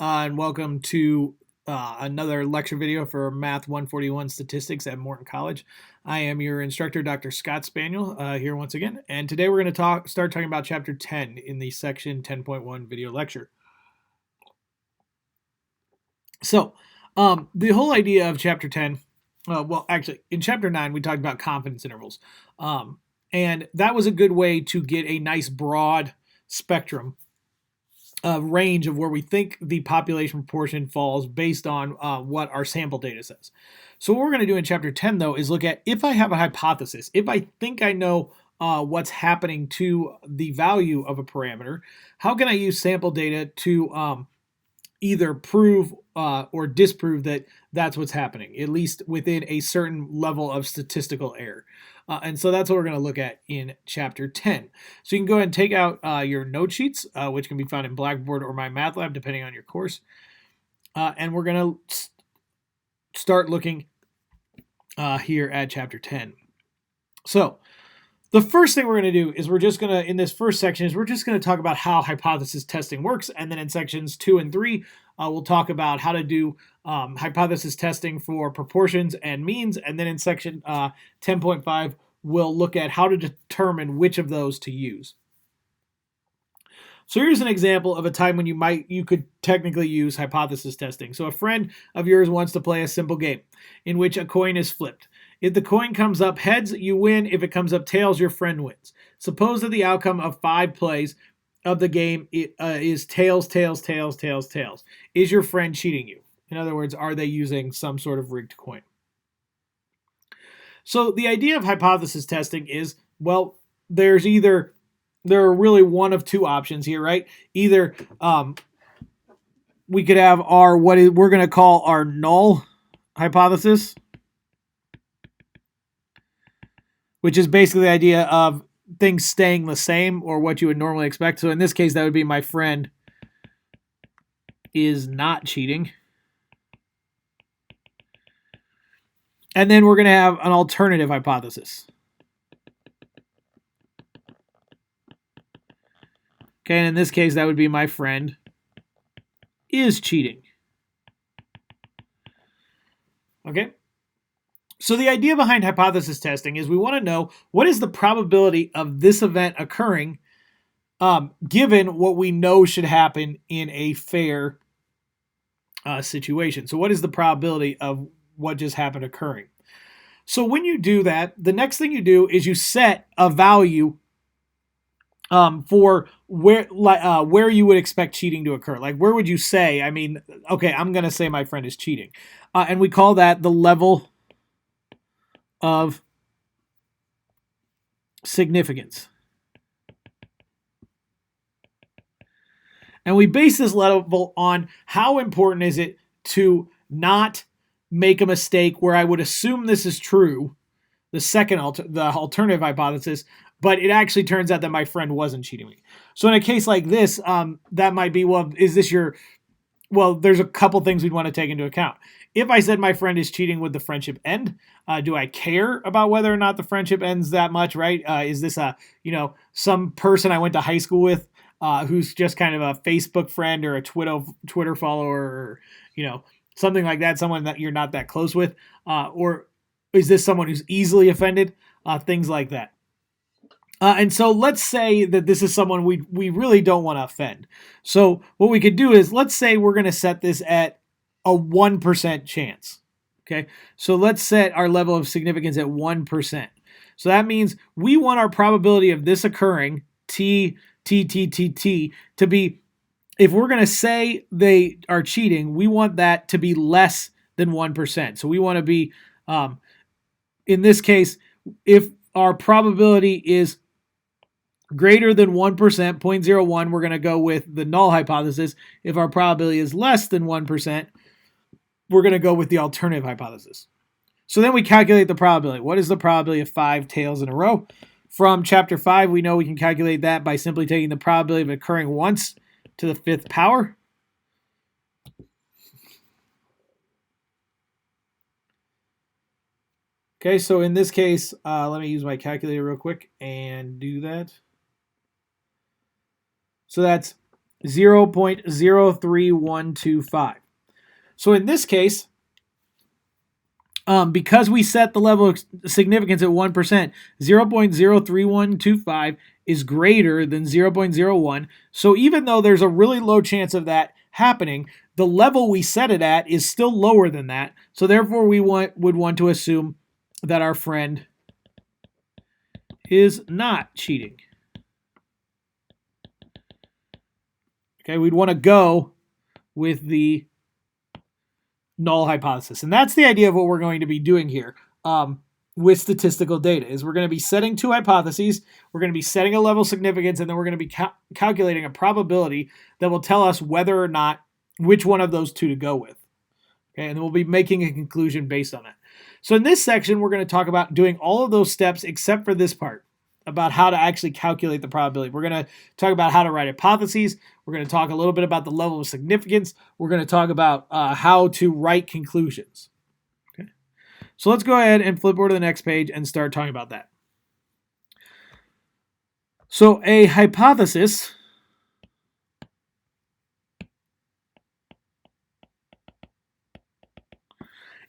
and welcome to another lecture video for Math 141 Statistics at Morton College. I am your instructor, Dr. Scott Spaniel, here once again, and today we're going to start talking about Chapter 10 in the Section 10.1 video lecture. So, the whole idea of Chapter 10, actually, in Chapter 9, we talked about confidence intervals, and that was a good way to get a nice broad spectrum range of where we think the population proportion falls based on what our sample data says. So what we're going to do in Chapter 10, though, is look at if I have a hypothesis, if I think I know what's happening to the value of a parameter, how can I use sample data to either prove or disprove that that's what's happening, at least within a certain level of statistical error. And so that's what we're going to look at in Chapter 10. So you can go ahead and take out your note sheets, which can be found in Blackboard or MyMathLab, depending on your course. And we're going to start looking here at Chapter 10. So the first thing we're going to do is we're just going to, in this first section, we're just going to talk about how hypothesis testing works. And then in sections 2 and 3, we'll talk about how to do hypothesis testing for proportions and means. And then in section 10.5, we'll look at how to determine which of those to use. So here's an example of a time when you could technically use hypothesis testing. So a friend of yours wants to play a simple game in which a coin is flipped. If the coin comes up heads, you win. If it comes up tails, your friend wins. Suppose that the outcome of 5 plays of the game is tails, tails, tails, tails, tails. Is your friend cheating you? In other words, are they using some sort of rigged coin? So the idea of hypothesis testing is, well, there are really one of two options here, right? Either we could have we're going to call our null hypothesis, which is basically the idea of things staying the same or what you would normally expect. So in this case, that would be my friend is not cheating. And then we're going to have an alternative hypothesis. Okay, and in this case, that would be my friend is cheating. Okay? So the idea behind hypothesis testing is we want to know what is the probability of this event occurring given what we know should happen in a fair situation. So what is the probability of what just happened occurring? So when you do that, the next thing you do is you set a value for where you would expect cheating to occur. Like where would you say, okay, I'm going to say my friend is cheating. And we call that the level of significance. And we base this level on how important is it to not make a mistake where I would assume this is true, the alternative hypothesis, but it actually turns out that my friend wasn't cheating me. So in a case like this, that might be, there's a couple things we'd want to take into account. If I said my friend is cheating, would the friendship end? Do I care about whether or not the friendship ends that much, right? Is this some person I went to high school with who's just kind of a Facebook friend or a Twitter follower or, something like that, someone that you're not that close with? Or is this someone who's easily offended? Things like that. And so let's say that this is someone we really don't want to offend. So what we could do is, let's say we're going to set this at a 1% chance. Okay, so let's set our level of significance at 1%. So that means we want our probability of this occurring, to be, if we're going to say they are cheating, we want that to be less than 1%. So we want to be, in this case, if our probability is greater than 1%, 0.01, we're going to go with the null hypothesis. If our probability is less than 1%, we're going to go with the alternative hypothesis. So then we calculate the probability. What is the probability of 5 tails in a row? From Chapter 5, we know we can calculate that by simply taking the probability of occurring once to the 5th power. Okay, so in this case, let me use my calculator real quick and do that. So that's 0.03125. So in this case, because we set the level of significance at 1%, 0.03125 is greater than 0.01. So even though there's a really low chance of that happening, the level we set it at is still lower than that. So therefore, we would want to assume that our friend is not cheating. Okay, we'd want to go with the null hypothesis. And that's the idea of what we're going to be doing here with statistical data is we're going to be setting two hypotheses, we're going to be setting a level of significance, and then we're going to be calculating a probability that will tell us whether or not which one of those two to go with. Okay, and then we'll be making a conclusion based on that. So in this section, we're going to talk about doing all of those steps except for this part about how to actually calculate the probability. We're going to talk about how to write hypotheses. We're going to talk a little bit about the level of significance. We're going to talk about how to write conclusions. Okay, so let's go ahead and flip over to the next page and start talking about that. So a hypothesis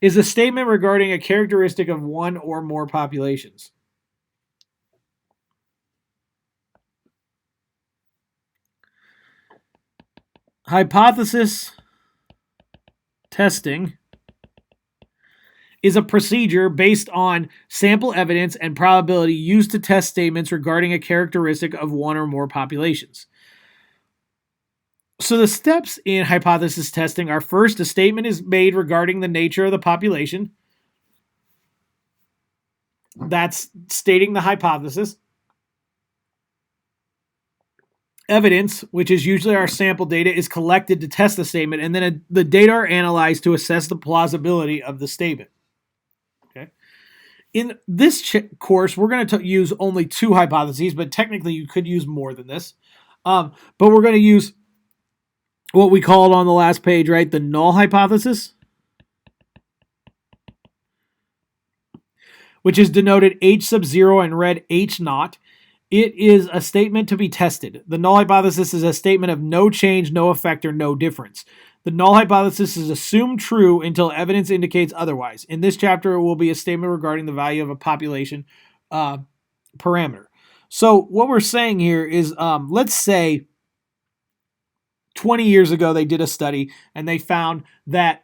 is a statement regarding a characteristic of one or more populations. Hypothesis testing is a procedure based on sample evidence and probability used to test statements regarding a characteristic of one or more populations. So the steps in hypothesis testing are: first, a statement is made regarding the nature of the population. That's stating the hypothesis. Evidence, which is usually our sample data, is collected to test the statement, and then the data are analyzed to assess the plausibility of the statement. Okay. In this course, we're going to use only two hypotheses, but technically you could use more than this. But we're going to use what we called on the last page, right? The null hypothesis, which is denoted H0 and read H0. It is a statement to be tested. The null hypothesis is a statement of no change, no effect, or no difference. The null hypothesis is assumed true until evidence indicates otherwise. In this chapter, it will be a statement regarding the value of a population parameter. So what we're saying here is, let's say 20 years ago they did a study and they found that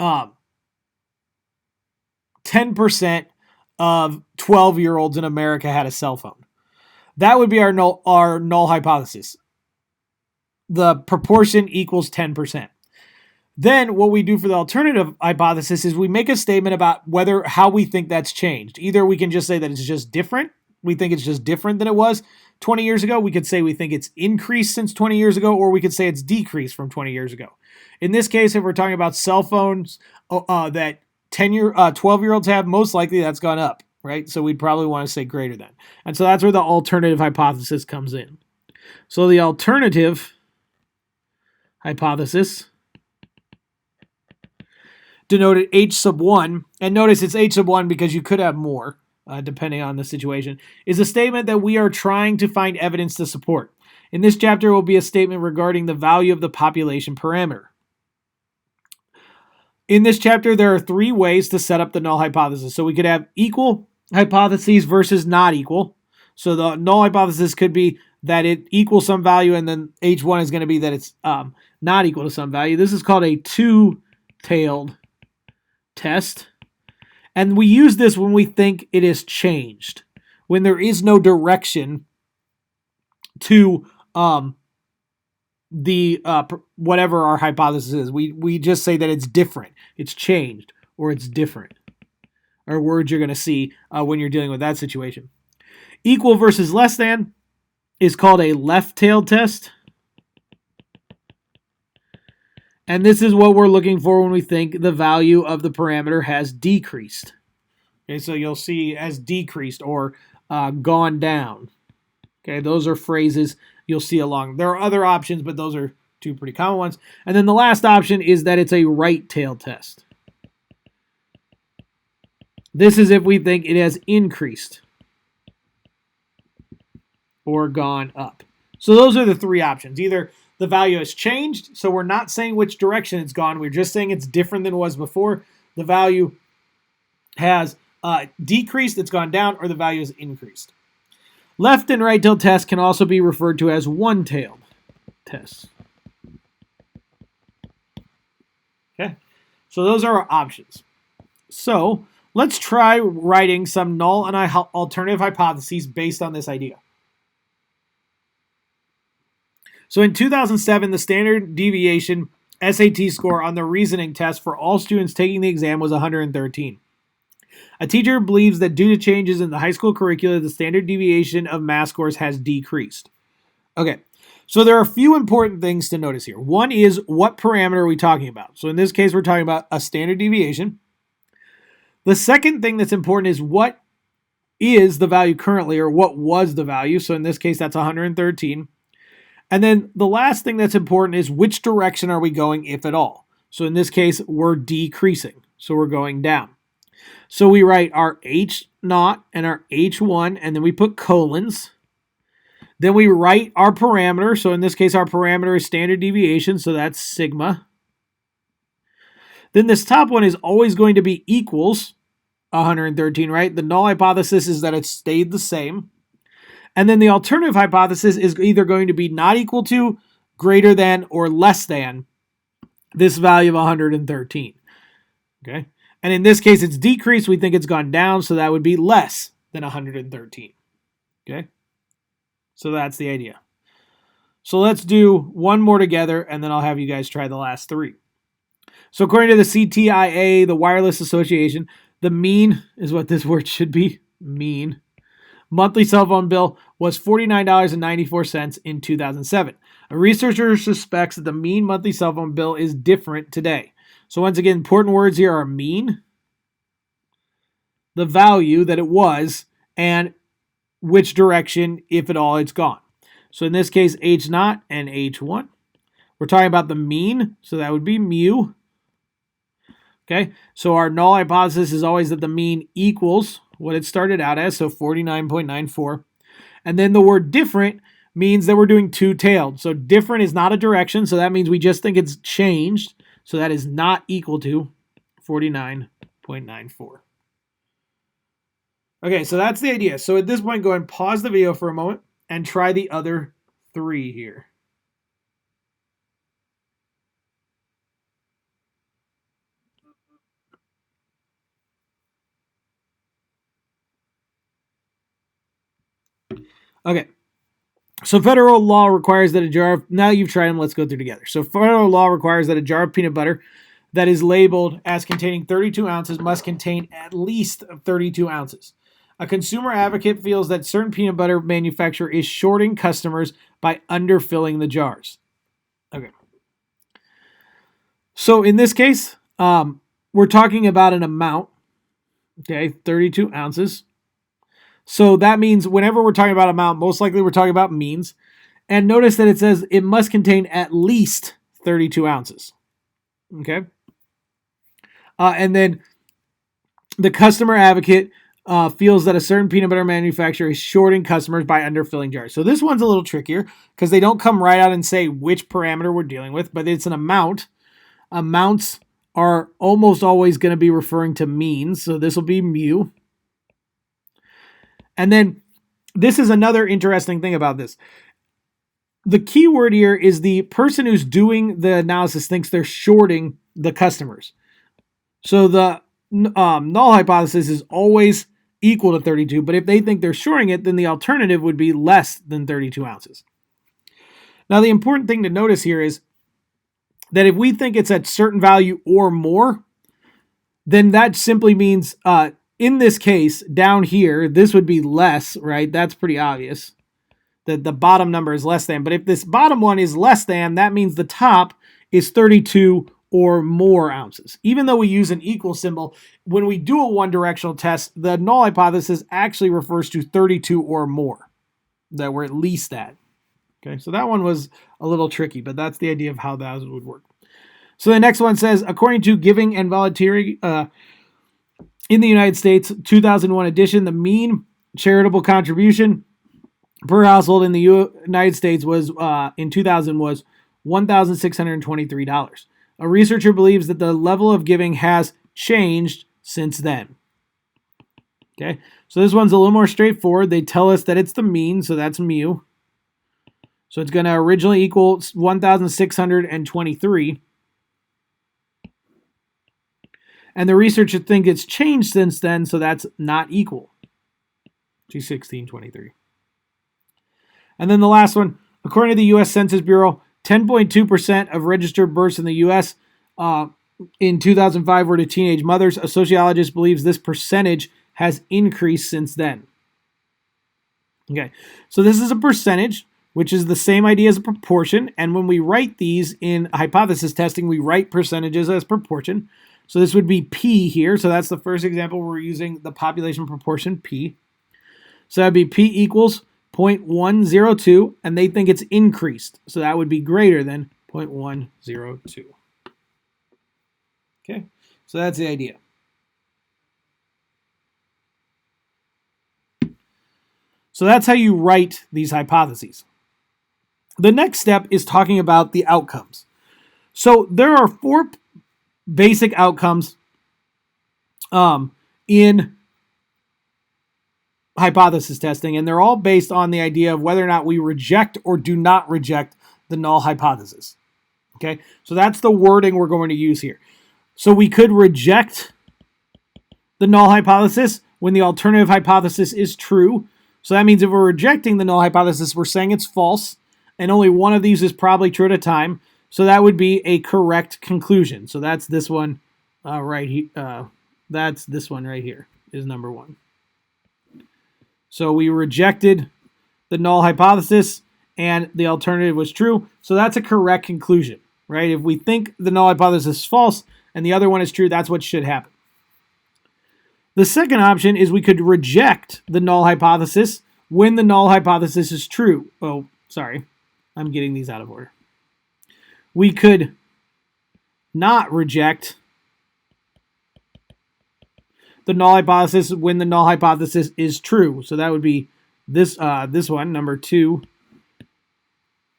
10% of 12-year-olds in America had a cell phone. That would be our null hypothesis. The proportion equals 10%. Then what we do for the alternative hypothesis is we make a statement about how we think that's changed. Either we can just say that it's just different. We think it's just different than it was 20 years ago. We could say we think it's increased since 20 years ago, or we could say it's decreased from 20 years ago. In this case, if we're talking about cell phones that 12-year-olds have, most likely that's gone up, right? So we'd probably want to say greater than. And so that's where the alternative hypothesis comes in. So the alternative hypothesis, denoted H1, and notice it's H1 because you could have more, depending on the situation, is a statement that we are trying to find evidence to support. In this chapter, it will be a statement regarding the value of the population parameter. In this chapter, there are three ways to set up the null hypothesis. So we could have equal hypotheses versus not equal. So the null hypothesis could be that it equals some value, and then H1 is going to be that it's not equal to some value. This is called a two-tailed test. And we use this when we think it is changed, when there is no direction to whatever our hypothesis is. We just say that it's different, it's changed, or it's different, are words you're going to see when you're dealing with that situation. Equal versus less than is called a left-tailed test. And this is what we're looking for when we think the value of the parameter has decreased. Okay, so you'll see as decreased or gone down. Okay, those are phrases you'll see along. There are other options, but those are two pretty common ones. And then the last option is that it's a right-tailed test. This is if we think it has increased or gone up. So those are the three options. Either the value has changed, so we're not saying which direction it's gone. We're just saying it's different than it was before. The value has decreased, it's gone down, or the value has increased. Left and right-tailed tests can also be referred to as one-tailed tests. Okay, so those are our options. So let's try writing some null and alternative hypotheses based on this idea. So in 2007, the standard deviation SAT score on the reasoning test for all students taking the exam was 113. A teacher believes that due to changes in the high school curricula, the standard deviation of math scores has decreased. Okay, so there are a few important things to notice here. One is, what parameter are we talking about? So in this case, we're talking about a standard deviation. The second thing that's important is, what is the value currently, or what was the value? So in this case, that's 113. And then the last thing that's important is, which direction are we going, if at all? So in this case, we're decreasing. So we're going down. So we write our H0 and our H1, and then we put colons. Then we write our parameter. So in this case, our parameter is standard deviation, so that's sigma. Then this top one is always going to be equals 113, right? The null hypothesis is that it stayed the same. And then the alternative hypothesis is either going to be not equal to, greater than, or less than this value of 113. Okay? And in this case, it's decreased. We think it's gone down, so that would be less than 113. Okay? So that's the idea. So let's do one more together, and then I'll have you guys try the last three. So according to the CTIA, the Wireless Association, the mean is what this word should be, mean. Monthly cell phone bill was $49.94 in 2007. A researcher suspects that the mean monthly cell phone bill is different today. So once again, important words here are mean, the value that it was, and which direction, if at all, it's gone. So in this case, H0 and H1. We're talking about the mean, so that would be mu. Okay, so our null hypothesis is always that the mean equals what it started out as, so 49.94. And then the word different means that we're doing two-tailed. So different is not a direction, so that means we just think it's changed. So that is not equal to 49.94. Okay, so that's the idea. So at this point, go ahead and pause the video for a moment and try the other three here. Okay, so federal law requires that a jar of, now you've tried them, let's go through together. So federal law requires that a jar of peanut butter that is labeled as containing 32 ounces must contain at least 32 ounces. A consumer advocate feels that certain peanut butter manufacturer is shorting customers by underfilling the jars. Okay. So in this case, we're talking about an amount, okay, 32 ounces. So that means whenever we're talking about amount, most likely we're talking about means. And notice that it says it must contain at least 32 ounces. Okay. And then the customer advocate feels that a certain peanut butter manufacturer is shorting customers by underfilling jars. So this one's a little trickier because they don't come right out and say which parameter we're dealing with, but it's an amount. Amounts are almost always going to be referring to means. So this will be mu. And then this is another interesting thing about this. The key word here is the person who's doing the analysis thinks they're shorting the customers. So the null hypothesis is always equal to 32, but if they think they're shorting it, then the alternative would be less than 32 ounces. Now, the important thing to notice here is that if we think it's at certain value or more, then that simply means in this case, down here, this would be less, right? That's pretty obvious that the bottom number is less than. But if this bottom one is less than, that means the top is 32 or more ounces. Even though we use an equal symbol, when we do a one-directional test, the null hypothesis actually refers to 32 or more, that we're at least at. Okay, so that one was a little tricky, but that's the idea of how that would work. So the next one says, according to Giving and Volunteering, in the United States, 2001 edition, the mean charitable contribution per household in the United States was in 2000 was $1,623. A researcher believes that the level of giving has changed since then. Okay, so this one's a little more straightforward. They tell us that it's the mean, so that's mu. So it's going to originally equal 1,623. And the researchers think it's changed since then, so that's not equal to 1623. And then the last one, according to the U.S. Census Bureau, 10.2% of registered births in the U.S. In 2005 were to teenage mothers. A sociologist believes this percentage has increased since then. Okay, so this is a percentage, which is the same idea as a proportion. And when we write these in hypothesis testing, we write percentages as proportion. So this would be P here. So that's the first example we're using the population proportion P. So that would be P equals 0.102, and they think it's increased. So that would be greater than 0.102. Okay, so that's the idea. So that's how you write these hypotheses. The next step is talking about the outcomes. So there are 4 basic outcomes in hypothesis testing, and they're all based on the idea of whether or not we reject or do not reject the null hypothesis. Okay, so that's the wording we're going to use here. So we could reject the null hypothesis when the alternative hypothesis is true. So that means if we're rejecting the null hypothesis, we're saying it's false, and only one of these is probably true at a time. So that would be a correct conclusion. So that's this one right here. That's this one right here is number 1. So we rejected the null hypothesis, and the alternative was true. So that's a correct conclusion, right? If we think the null hypothesis is false and the other one is true, that's what should happen. The second option is we could reject the null hypothesis when the null hypothesis is true. Oh, sorry. I'm getting these out of order. We could not reject the null hypothesis when the null hypothesis is true. So that would be this one, number 2,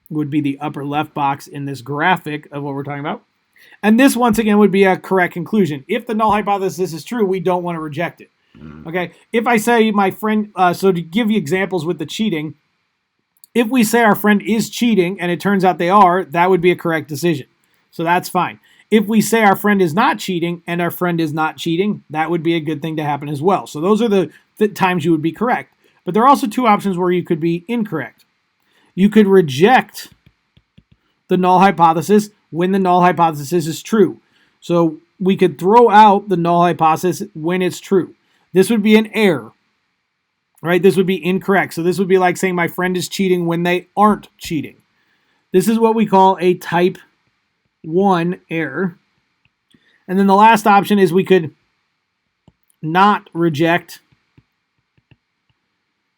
would be the upper left box in this graphic of what we're talking about. And this, once again, would be a correct conclusion. If the null hypothesis is true, we don't want to reject it. Okay, if I say my friend, so to give you examples with the cheating, if we say our friend is cheating and it turns out they are, that would be a correct decision. So that's fine. If we say our friend is not cheating and our friend is not cheating, that would be a good thing to happen as well. So those are the times you would be correct. But there are also 2 options where you could be incorrect. You could reject the null hypothesis when the null hypothesis is true. So we could throw out the null hypothesis when it's true. This would be an error, right? This would be incorrect. So this would be like saying my friend is cheating when they aren't cheating. This is what we call a type 1 error. And then the last option is we could not reject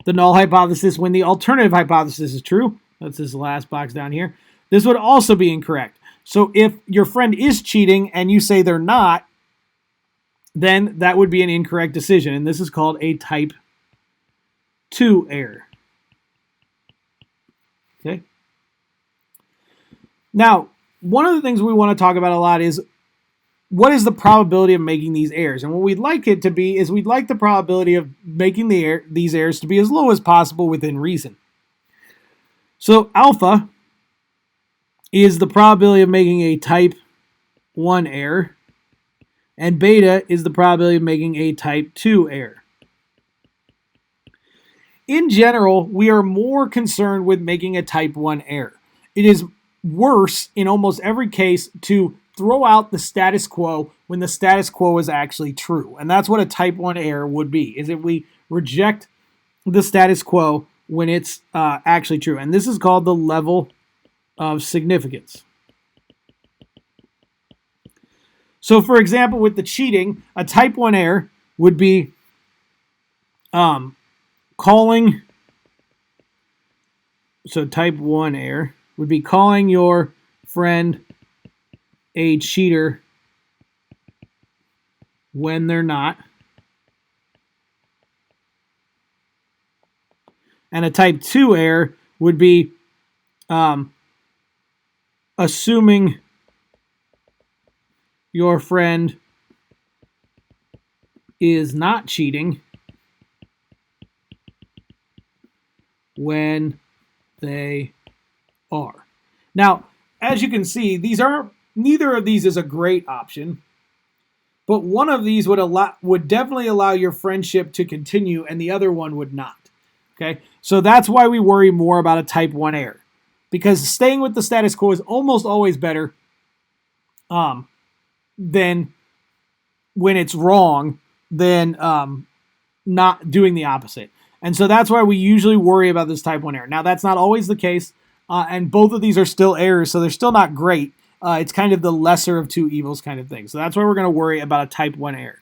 the null hypothesis when the alternative hypothesis is true. That's this last box down here. This would also be incorrect. So if your friend is cheating and you say they're not, then that would be an incorrect decision. And this is called a type 2 error. Okay. Now, one of the things we want to talk about a lot is what is the probability of making these errors? And what we'd like it to be is we'd like the probability of making these errors to be as low as possible within reason. So alpha is the probability of making a type 1 error, and beta is the probability of making a type 2 error. In general, we are more concerned with making a type 1 error. It is worse in almost every case to throw out the status quo when the status quo is actually true. And that's what a type 1 error would be, is if we reject the status quo when it's actually true. And this is called the level of significance. So for example, with the cheating, a type 1 error would be calling, so type 1 error would be calling your friend a cheater when they're not. And a type 2 error would be assuming your friend is not cheating when they are. Now, as you can see, neither of these is a great option, but one of these would definitely allow your friendship to continue, and the other one would not. Okay, so that's why we worry more about a type 1 error, because staying with the status quo is almost always better than when it's wrong than not doing the opposite. And so that's why we usually worry about this type 1 error. Now, that's not always the case, and both of these are still errors, so they're still not great. It's kind of the lesser of two evils kind of thing. So that's why we're going to worry about a type 1 error.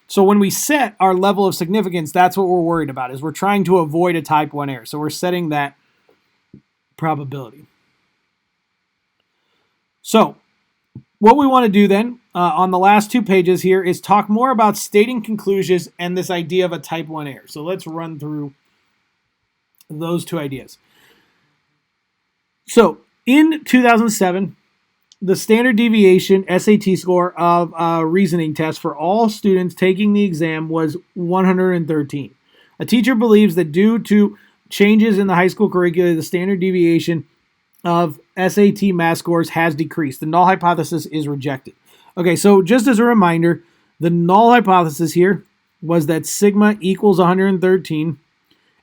So when we set our level of significance, that's what we're worried about, is we're trying to avoid a type 1 error. So we're setting that probability. So what we want to do then on the last 2 pages here is talk more about stating conclusions and this idea of a type 1 error. So let's run through those 2 ideas. So in 2007, the standard deviation SAT score of a reasoning test for all students taking the exam was 113. A teacher believes that due to changes in the high school curricula, the standard deviation of SAT math scores has decreased. The null hypothesis is rejected. Okay, so just as a reminder, the null hypothesis here was that sigma equals 113,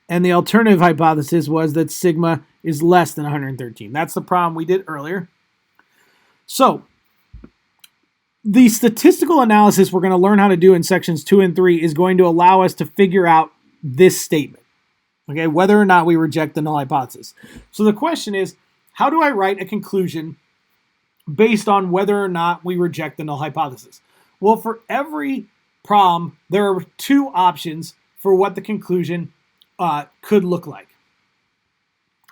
and the alternative hypothesis was that sigma is less than 113. That's the problem we did earlier. So the statistical analysis we're going to learn how to do in sections 2 and 3 is going to allow us to figure out this statement, okay, whether or not we reject the null hypothesis. So the question is, how do I write a conclusion based on whether or not we reject the null hypothesis? Well, for every problem, there are 2 options for what the conclusion could look like.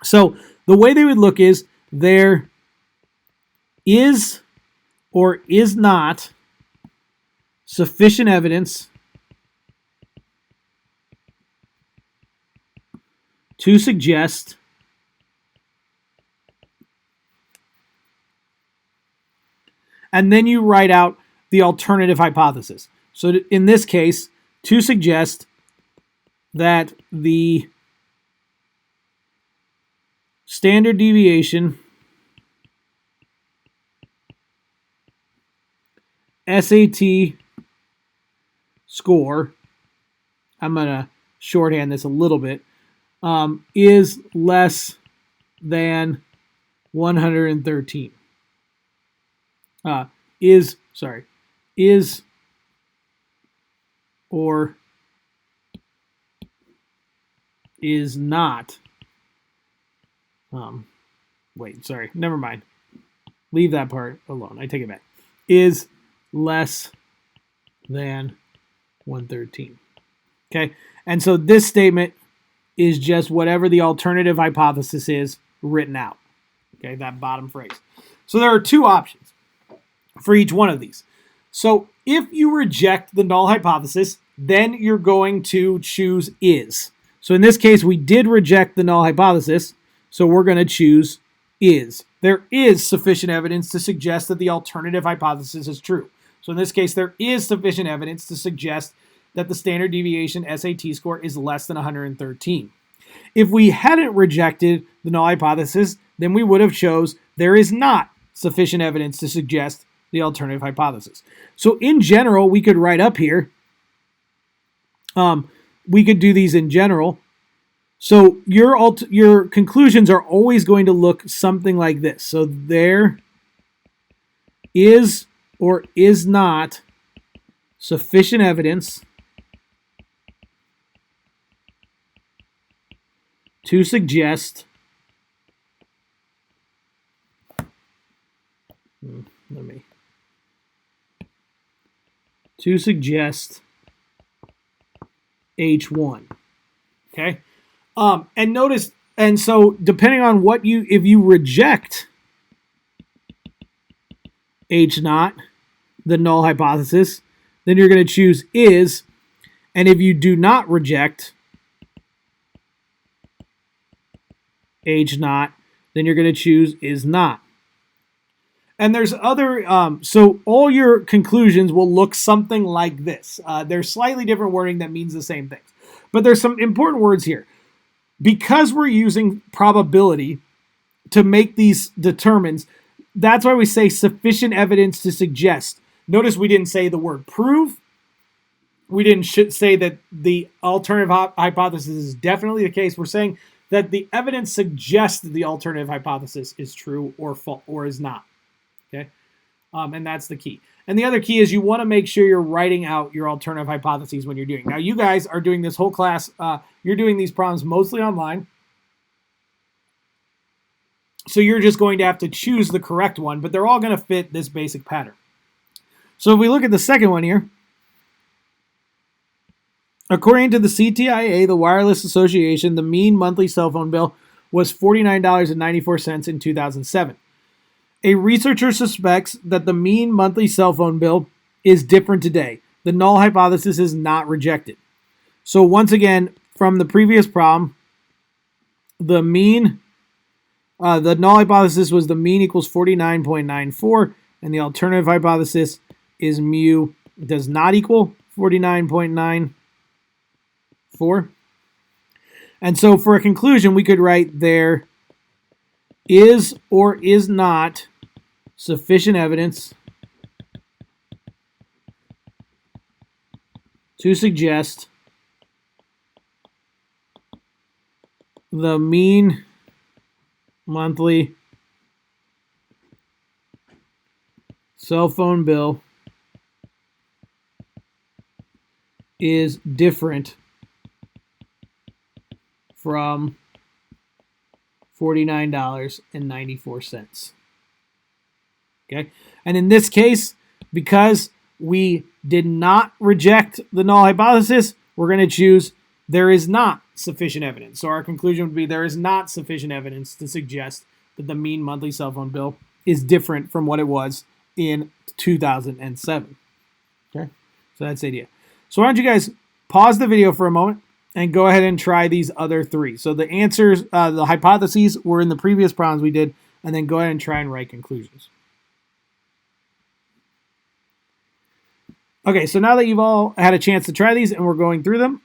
So the way they would look is there is or is not sufficient evidence to suggest and then you write out the alternative hypothesis. So in this case, to suggest that the standard deviation SAT score, I'm going to shorthand this a little bit, is less than 113. Is or is not. Never mind. Leave that part alone. I take it back. Is less than 113. Okay, and so this statement is just whatever the alternative hypothesis is written out. Okay, that bottom phrase. So there are 2 options for each one of these. So if you reject the null hypothesis, then you're going to choose is. So in this case, we did reject the null hypothesis, so we're going to choose is. There is sufficient evidence to suggest that the alternative hypothesis is true. So in this case, there is sufficient evidence to suggest that the standard deviation SAT score is less than 113. If we hadn't rejected the null hypothesis, then we would have chose there is not sufficient evidence to suggest the alternative hypothesis. So in general, we could write up here, we could do these in general. So your conclusions are always going to look something like this. So there is or is not sufficient evidence to suggest H1. Okay? And notice, and so depending on if you reject H naught, the null hypothesis, then you're going to choose is, and if you do not reject age not, then you're going to choose is not. And there's other, so all your conclusions will look something like this. There's slightly different wording that means the same things. But there's some important words here. Because we're using probability to make these determines, that's why we say sufficient evidence to suggest. Notice we didn't say the word prove. We didn't say that the alternative hypothesis is definitely the case. We're saying that the evidence suggests that the alternative hypothesis is true or false or is not. Okay, and that's the key. And the other key is you want to make sure you're writing out your alternative hypotheses when you're doing. Now, you guys are doing this whole class. You're doing these problems mostly online. So you're just going to have to choose the correct one, but they're all going to fit this basic pattern. So if we look at the second one here, according to the CTIA, the Wireless Association, the mean monthly cell phone bill was $49.94 in 2007. A researcher suspects that the mean monthly cell phone bill is different today. The null hypothesis is not rejected. So once again, from the previous problem, the null hypothesis was the mean equals 49.94, and the alternative hypothesis is mu does not equal 49.94. And so for a conclusion, we could write there is or is not sufficient evidence to suggest the mean monthly cell phone bill is different from $49.94. Okay, and in this case, because we did not reject the null hypothesis, we're going to choose there is not sufficient evidence. So our conclusion would be there is not sufficient evidence to suggest that the mean monthly cell phone bill is different from what it was in 2007. Okay, so that's the idea. So why don't you guys pause the video for a moment and go ahead and try these other three. So the answers, the hypotheses were in the previous problems we did, and then go ahead and try and write conclusions. Okay, so now that you've all had a chance to try these and we're going through them,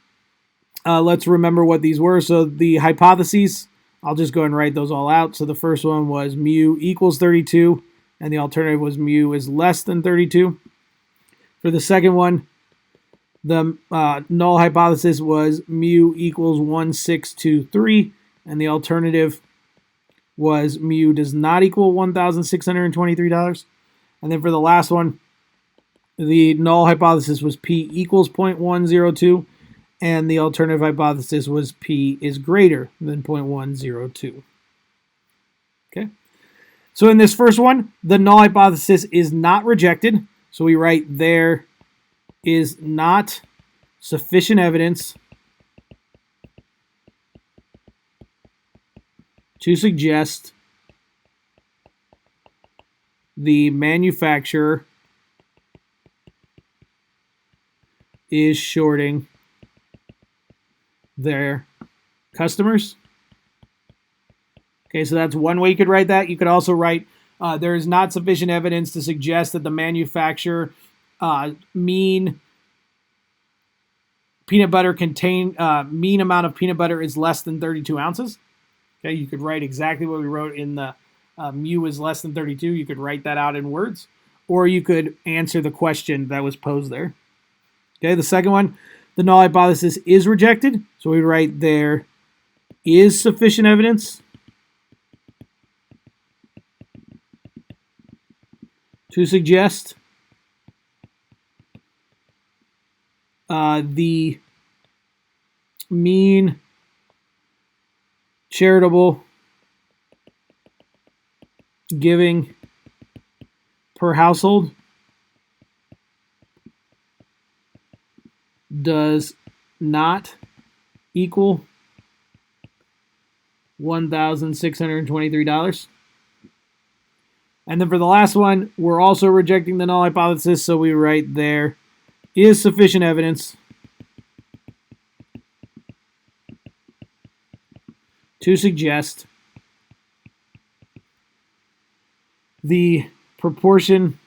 let's remember what these were. So the hypotheses, I'll just go ahead and write those all out. So the first one was mu equals 32, and the alternative was mu is less than 32. For the second one, the null hypothesis was mu equals 1623, and the alternative was mu does not equal $1,623. And then for the last one, the null hypothesis was P equals 0.102, and the alternative hypothesis was P is greater than 0.102. Okay. So in this first one, the null hypothesis is not rejected. So we write there is not sufficient evidence to suggest the manufacturer is shorting their customers. Okay, so that's one way you could write that. You could also write there is not sufficient evidence to suggest that the manufacturer mean peanut butter mean amount of peanut butter is less than 32 ounces. Okay, you could write exactly what we wrote in the mu is less than 32. You could write that out in words, or you could answer the question that was posed there. Okay, the second one, the null hypothesis is rejected. So we write there is sufficient evidence to suggest the mean charitable giving per household does not equal $1,623. And then for the last one, we're also rejecting the null hypothesis, so we write there is sufficient evidence to suggest the proportion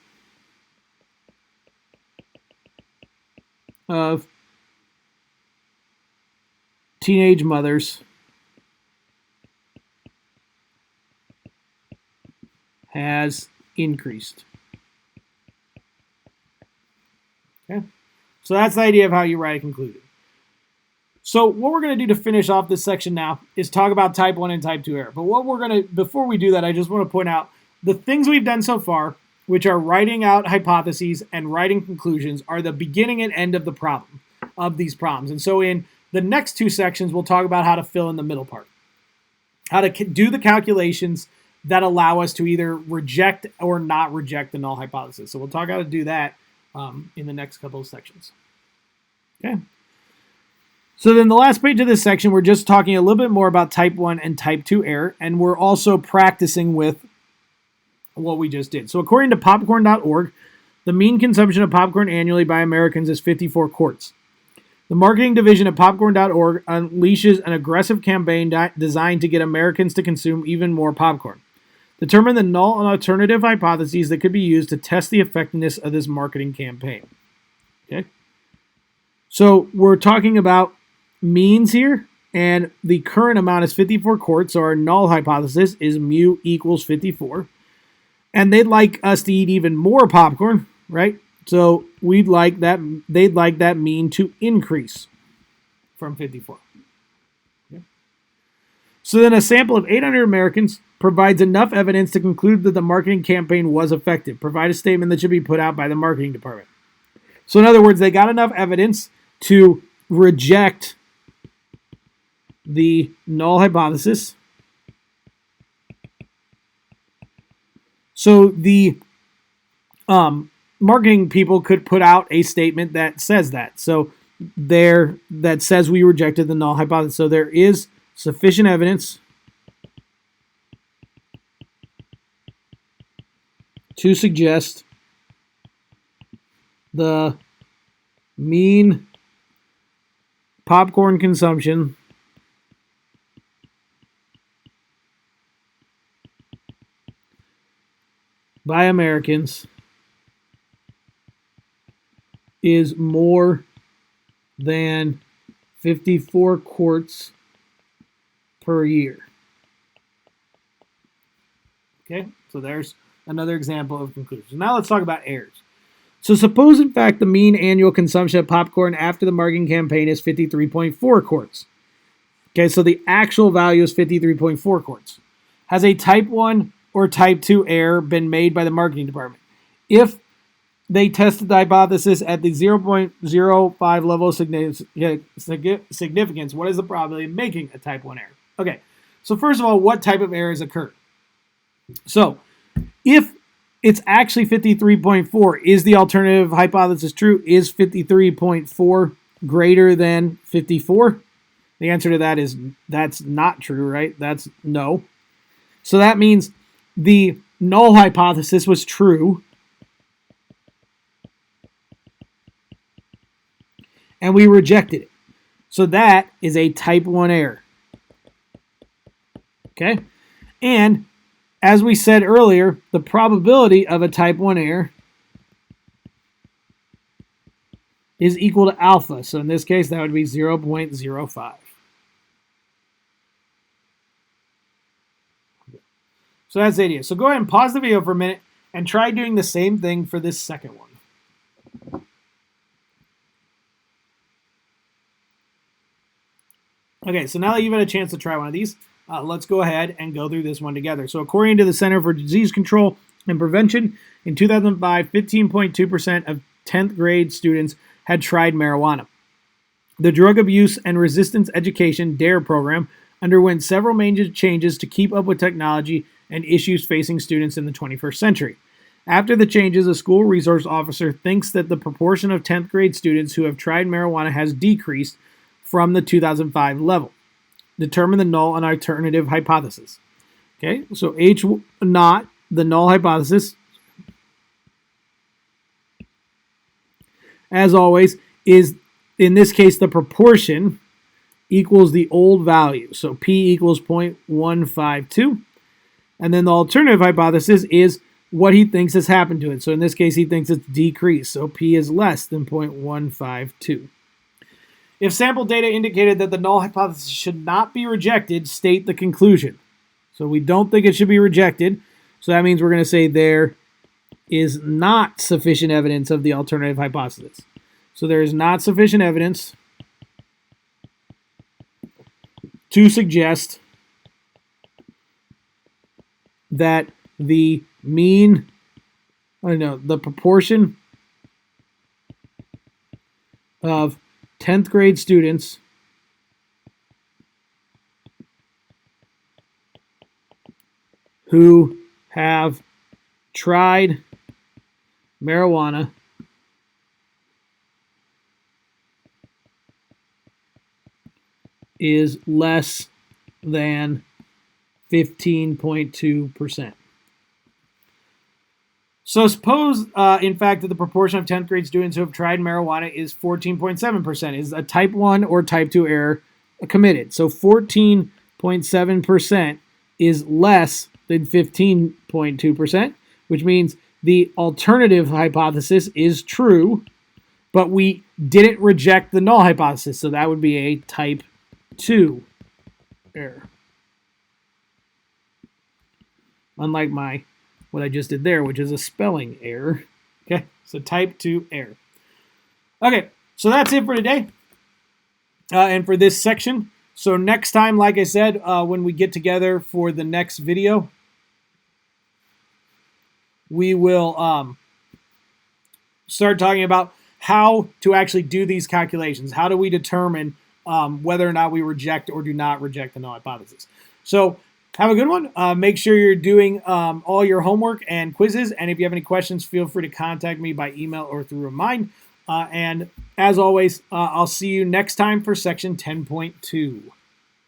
of teenage mothers has increased. Okay, so that's the idea of how you write a conclusion. So what we're going to do to finish off this section now is talk about type 1 and type 2 error. But what we're going to, before we do that, I just want to point out the things we've done so far, which are writing out hypotheses and writing conclusions, are the beginning and end of the problem, of these problems. And so in the next two sections, we'll talk about how to fill in the middle part, how to do the calculations that allow us to either reject or not reject the null hypothesis. So we'll talk how to do that in the next couple of sections. Okay. So then the last page of this section, we're just talking a little bit more about type 1 and type 2 error, and we're also practicing with what we just did. So according to popcorn.org, the mean consumption of popcorn annually by Americans is 54 quarts. The marketing division at popcorn.org unleashes an aggressive campaign designed to get Americans to consume even more popcorn. Determine the null and alternative hypotheses that could be used to test the effectiveness of this marketing campaign. Okay. So we're talking about means here, and the current amount is 54 quarts, so our null hypothesis is mu equals 54. And they'd like us to eat even more popcorn, right? So they'd like that mean to increase from 54. Okay. So then a sample of 800 Americans provides enough evidence to conclude that the marketing campaign was effective. Provide a statement that should be put out by the marketing department. So in other words, they got enough evidence to reject the null hypothesis. So the marketing people could put out a statement that says that. So that says we rejected the null hypothesis. So there is sufficient evidence to suggest the mean popcorn consumption by Americans is more than 54 quarts per year. Okay, so there's another example of conclusion. Now let's talk about errors. So suppose, in fact, the mean annual consumption of popcorn after the marketing campaign is 53.4 quarts. Okay, so the actual value is 53.4 quarts. Has a type 1 or type 2 error been made by the marketing department? If they tested the hypothesis at the 0.05 level of significance, what is the probability of making a type 1 error? Okay, so first of all, what type of errors occur? So if it's actually 53.4, is the alternative hypothesis true? Is 53.4 greater than 54? The answer to that is that's not true, right? That's no. So that means the null hypothesis was true, and we rejected it. So that is a type 1 error. Okay? And as we said earlier, the probability of a type 1 error is equal to alpha. So in this case, that would be 0.05. So that's the idea. So go ahead and pause the video for a minute and try doing the same thing for this second one. Okay, so now that you've had a chance to try one of these, let's go ahead and go through this one together. So according to the Center for Disease Control and Prevention, in 2005, 15.2% of 10th grade students had tried marijuana. The Drug Abuse and Resistance Education DARE program underwent several major changes to keep up with technology and issues facing students in the 21st century. After the changes, a school resource officer thinks that the proportion of 10th grade students who have tried marijuana has decreased from the 2005 level. Determine the null and alternative hypothesis. Okay, so H naught, the null hypothesis, as always, is in this case the proportion equals the old value. So P equals 0.152. And then the alternative hypothesis is what he thinks has happened to it. So in this case, he thinks it's decreased. So P is less than 0.152. If sample data indicated that the null hypothesis should not be rejected, state the conclusion. So we don't think it should be rejected. So that means we're going to say there is not sufficient evidence of the alternative hypothesis. So there is not sufficient evidence to suggest that the the proportion of 10th grade students who have tried marijuana is less than 15.2%. So suppose, in fact, that the proportion of 10th grade students who have tried marijuana is 14.7%. Is a type 1 or type 2 error committed? So 14.7% is less than 15.2%, which means the alternative hypothesis is true, but we didn't reject the null hypothesis. So that would be a type 2 error. Unlike what I just did there, which is a spelling error. Okay, so type 2 error. Okay, so that's it for today and for this section. So next time, like I said, when we get together for the next video, we will start talking about how to actually do these calculations. How do we determine whether or not we reject or do not reject the null hypothesis? So have a good one. Make sure you're doing all your homework and quizzes. And if you have any questions, feel free to contact me by email or through Remind. And as always, I'll see you next time for section 10.2.